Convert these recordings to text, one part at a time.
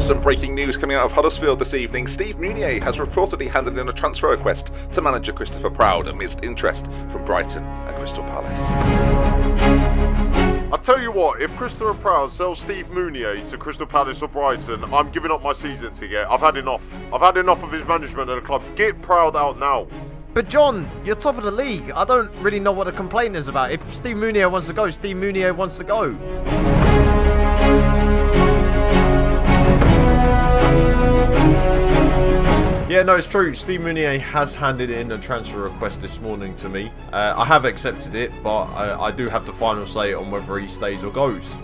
Some breaking news coming out of Huddersfield this evening. Steve Mounier has reportedly handed in a transfer request to manager Christopher Proud amidst interest from Brighton and Crystal Palace. I tell you what, if Christopher Proud sells Steve Mounier to Crystal Palace or Brighton, I'm giving up my season ticket. I've had enough. I've had enough of his management at the club. Get Proud out now. But John, you're top of the league. I don't really know what the complaint is about. If Steve Mounier wants to go, Steve Mounier wants to go. Yeah, no, it's true. Steve Mounier has handed in a transfer request this morning to me. I have accepted it, but I do have the final say on whether he stays or goes.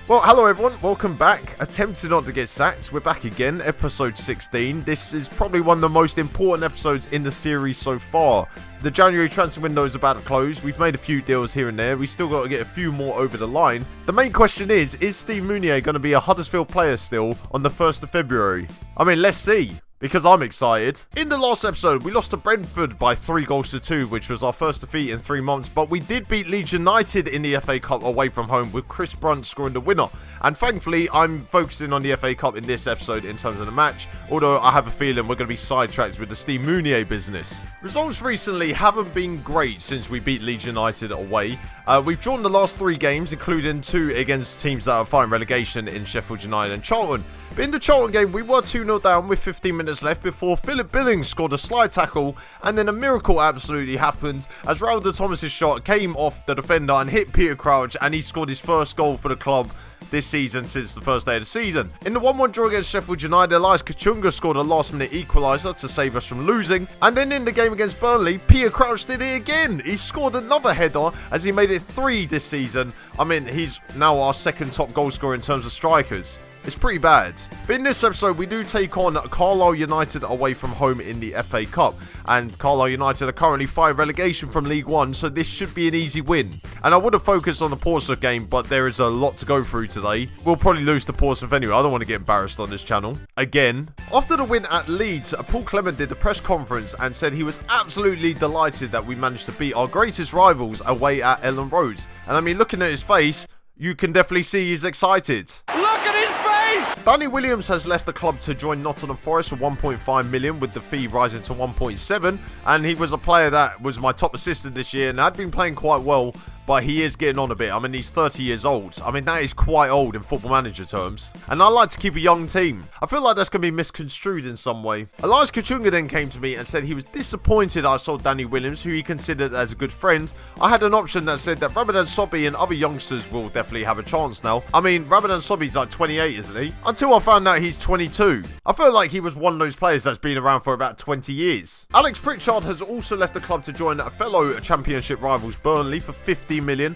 Well, hello everyone, welcome back. Attempting not to get sacked, we're back again, episode 16. This is probably one of the most important episodes in the series so far. The January transfer window is about to close. We've made a few deals here and there. We still got to get a few more over the line. The main question is Steve Mounier going to be a Huddersfield player still on the 1st of February? I mean, let's see. Because I'm excited. In the last episode, we lost to Brentford by 3-2, which was our first defeat in 3 months, but we did beat Leeds United in the FA Cup away from home with Chris Brunt scoring the winner. And thankfully, I'm focusing on the FA Cup in this episode in terms of the match, although I have a feeling we're going to be sidetracked with the Steve Mounier business. Results recently haven't been great since we beat Leeds United away. We've drawn the last 3 games, including 2 against teams that are fighting relegation in Sheffield United and Charlton. But in the Charlton game, we were 2-0 down with 15 minutes left before Philip Billings scored a slide tackle, and then a miracle absolutely happened as Raul Thomas's shot came off the defender and hit Peter Crouch, and he scored his first goal for the club this season since the first day of the season. In the 1-1 draw against Sheffield United, Elias Kachunga scored a last-minute equaliser to save us from losing. And then in the game against Burnley, Peter Crouch did it again. He scored another header as he made it 3 this season. I mean, he's now our second top goal scorer in terms of strikers. It's pretty bad. But in this episode, we do take on Carlisle United away from home in the FA Cup. And Carlisle United are currently fighting relegation from League One, so this should be an easy win. And I would have focused on the Portsmouth game, but there is a lot to go through today. We'll probably lose to Portsmouth anyway. I don't want to get embarrassed on this channel. Again. After the win at Leeds, Paul Clement did a press conference and said he was absolutely delighted that we managed to beat our greatest rivals away at Ellen Road. And I mean, looking at his face, you can definitely see he's excited. Danny Williams has left the club to join Nottingham Forest for 1.5 million, with the fee rising to 1.7, and he was a player that was my top assistant this year and had been playing quite well, but he is getting on a bit. I mean, he's 30 years old. I mean, that is quite old in football manager terms. And I like to keep a young team. I feel like that's going to be misconstrued in some way. Elias Kachunga then came to me and said he was disappointed I sold Danny Williams, who he considered as a good friend. I had an option that said that Ramadan Sobhi and other youngsters will definitely have a chance now. I mean, Ramadan Sobhi's like 28, isn't he? Until I found out he's 22. I feel like he was one of those players that's been around for about 20 years. Alex Pritchard has also left the club to join fellow championship rivals Burnley for 50 million.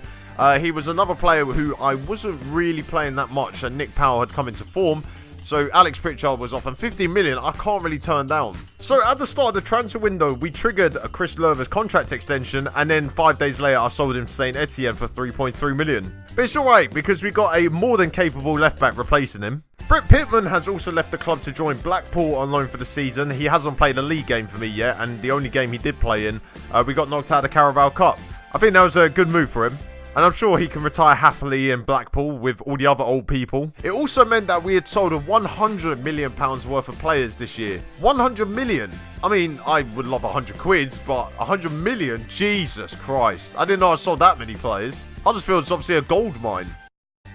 He was another player who I wasn't really playing that much, and Nick Powell had come into form. So Alex Pritchard was off, and 50 million I can't really turn down. So at the start of the transfer window, we triggered a Chris Lerver's contract extension, and then 5 days later I sold him to St Etienne for 3.3 million. But it's alright, because we got a more than capable left back replacing him. Brett Pittman has also left the club to join Blackpool on loan for the season. He hasn't played a league game for me yet, and the only game he did play in, we got knocked out of the Carabao Cup. I think that was a good move for him. And I'm sure he can retire happily in Blackpool with all the other old people. It also meant that we had sold £100 million worth of players this year. 100 million? I mean, I would love 100 quid, but 100 million? Jesus Christ. I didn't know I sold that many players. Huddersfield's obviously a gold mine.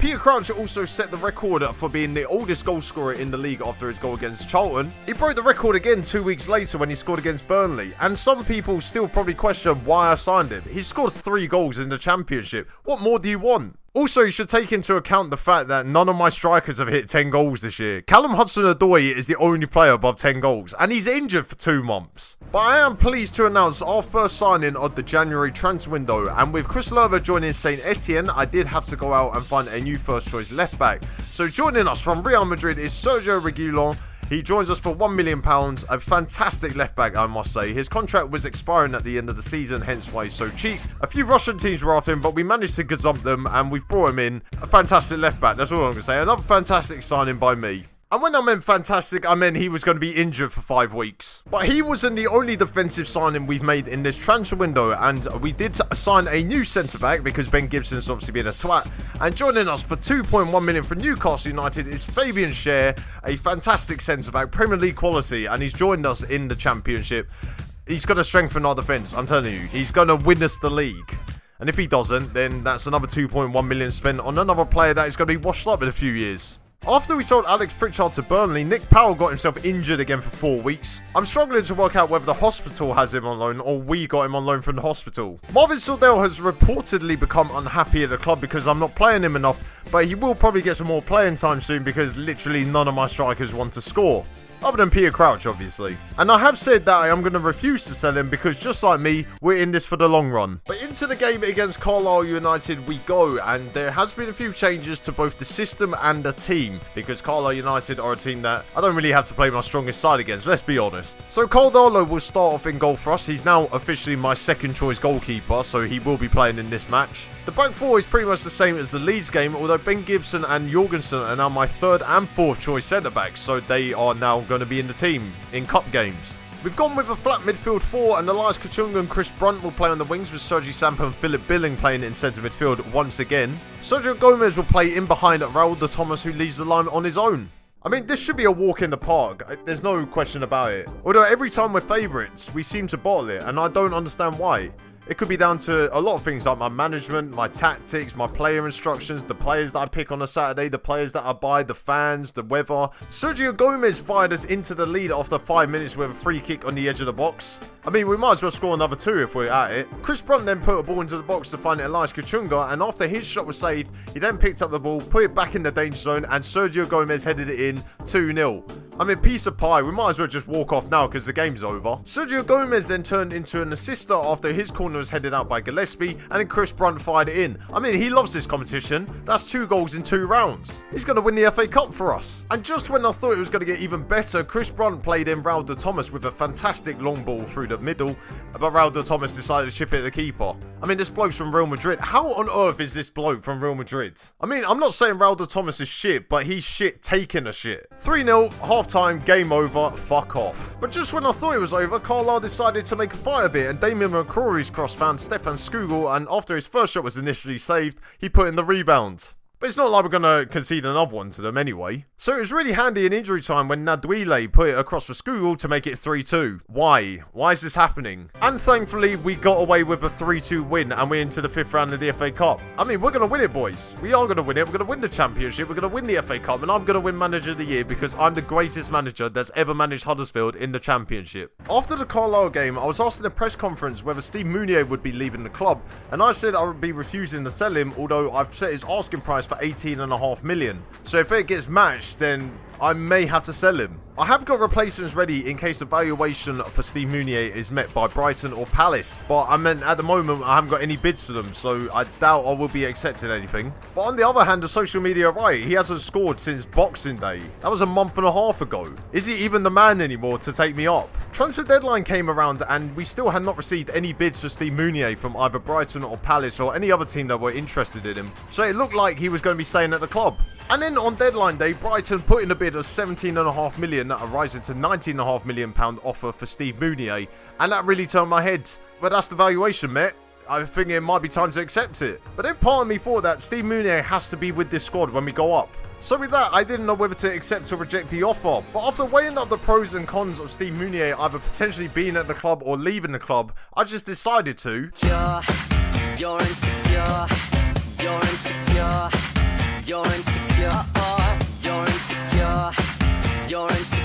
Peter Crouch also set the record for being the oldest goal scorer in the league after his goal against Charlton. He broke the record again 2 weeks later when he scored against Burnley, and some people still probably question why I signed him. He scored 3 goals in the Championship. What more do you want? Also, you should take into account the fact that none of my strikers have hit 10 goals this year. Callum Hudson-Odoi is the only player above 10 goals, and he's injured for 2 months. But I am pleased to announce our first signing of the January transfer window, and with Chris Lerver joining St Etienne, I did have to go out and find a new first choice left back. So joining us from Real Madrid is Sergio Reguilon. He joins us for £1 million, a fantastic left back I must say. His contract was expiring at the end of the season, hence why he's so cheap. A few Russian teams were after him, but we managed to gazump them and we've brought him in. A fantastic left back, that's all I'm going to say. Another fantastic signing by me. And when I meant fantastic, I meant he was going to be injured for 5 weeks. But he wasn't the only defensive signing we've made in this transfer window, and we did sign a new centre-back because Ben Gibson's obviously been a twat. And joining us for 2.1 million from Newcastle United is Fabian Schär, a fantastic centre-back, Premier League quality, and he's joined us in the Championship. He's going to strengthen our defence, I'm telling you. He's going to win us the league. And if he doesn't, then that's another 2.1 million spent on another player that is going to be washed up in a few years. After we sold Alex Pritchard to Burnley, Nick Powell got himself injured again for 4 weeks. I'm struggling to work out whether the hospital has him on loan or we got him on loan from the hospital. Marvin Sordell has reportedly become unhappy at the club because I'm not playing him enough, but he will probably get some more playing time soon because literally none of my strikers want to score. Other than Peter Crouch, obviously. And I have said that I am going to refuse to sell him because just like me, we're in this for the long run. But into the game against Carlisle United we go, and there has been a few changes to both the system and the team, because Carlisle United are a team that I don't really have to play my strongest side against, let's be honest. So Caldalo will start off in goal for us. He's now officially my second choice goalkeeper, so he will be playing in this match. The back four is pretty much the same as the Leeds game, although Ben Gibson and Jorgensen are now my third and fourth choice centre-backs, so they are now going to be in the team in cup games. We've gone with a flat midfield four, and Elias Kachunga and Chris Brunt will play on the wings, with Sergi Samper and Philip Billing playing in centre midfield once again. Sergio Gomez will play in behind Raul de Thomas, who leads the line on his own. I mean, this should be a walk in the park, there's no question about it. Although every time we're favourites, we seem to bottle it, and I don't understand why. It could be down to a lot of things like my management, my tactics, my player instructions, the players that I pick on a Saturday, the players that I buy, the fans, the weather. Sergio Gomez fired us into the lead after 5 minutes with a free kick on the edge of the box. I mean, we might as well score another 2 if we're at it. Chris Brunt then put a ball into the box to find Elias Kachunga, and after his shot was saved, he then picked up the ball, put it back in the danger zone, and Sergio Gomez headed it in 2-0. I mean, piece of pie, we might as well just walk off now because the game's over. Sergio Gomez then turned into an assister after his corner was headed out by Gillespie, and then Chris Brunt fired it in. I mean, he loves this competition. That's 2 goals in 2 rounds. He's going to win the FA Cup for us. And just when I thought it was going to get even better, Chris Brunt played in Raul de Thomas with a fantastic long ball through the middle, but Raul de Thomas decided to chip it at the keeper. I mean, this bloke's from Real Madrid. How on earth is this bloke from Real Madrid? I mean, I'm not saying Raul de Thomas is shit, but he's shit taking a shit. 3-0, half-time, game over, fuck off. But just when I thought it was over, Carlisle decided to make a fight of it, and Damien McCrory's cross found Stefan Skugel, and after his first shot was initially saved, he put in the rebound. But it's not like we're going to concede another one to them anyway. So it was really handy in injury time when Nadwile put it across for Skugel to make it 3-2. Why? Why is this happening? And thankfully, we got away with a 3-2 win, and we're into the 5th round of the FA Cup. I mean, we're going to win it, boys. We are going to win it. We're going to win the Championship. We're going to win the FA Cup, and I'm going to win Manager of the Year because I'm the greatest manager that's ever managed Huddersfield in the Championship. After the Carlisle game, I was asked in a press conference whether Steve Mounier would be leaving the club, and I said I would be refusing to sell him, although I've set his asking price for 18.5 million. So if it gets matched, then I may have to sell him. I have got replacements ready in case the valuation for Steve Mounier is met by Brighton or Palace, but I mean, at the moment I haven't got any bids for them, so I doubt I will be accepting anything. But on the other hand, the social media are right. He hasn't scored since Boxing Day. That was a month and a half ago. Is he even the man anymore to take me up? Transfer deadline came around and we still had not received any bids for Steve Mounier from either Brighton or Palace or any other team that were interested in him, so it looked like he was going to be staying at the club. And then on deadline day, Brighton put in a bid of 17.5 million, rising to £19.5 million offer for Steve Mounier, and that really turned my head. But that's the valuation, mate. I think it might be time to accept it. But then part of me thought that Steve Mounier has to be with this squad when we go up. So with that, I didn't know whether to accept or reject the offer. But after weighing up the pros and cons of Steve Mounier either potentially being at the club or leaving the club, I just decided to... You're insecure. You're insecure. You're insecure. You're insecure. You're insecure.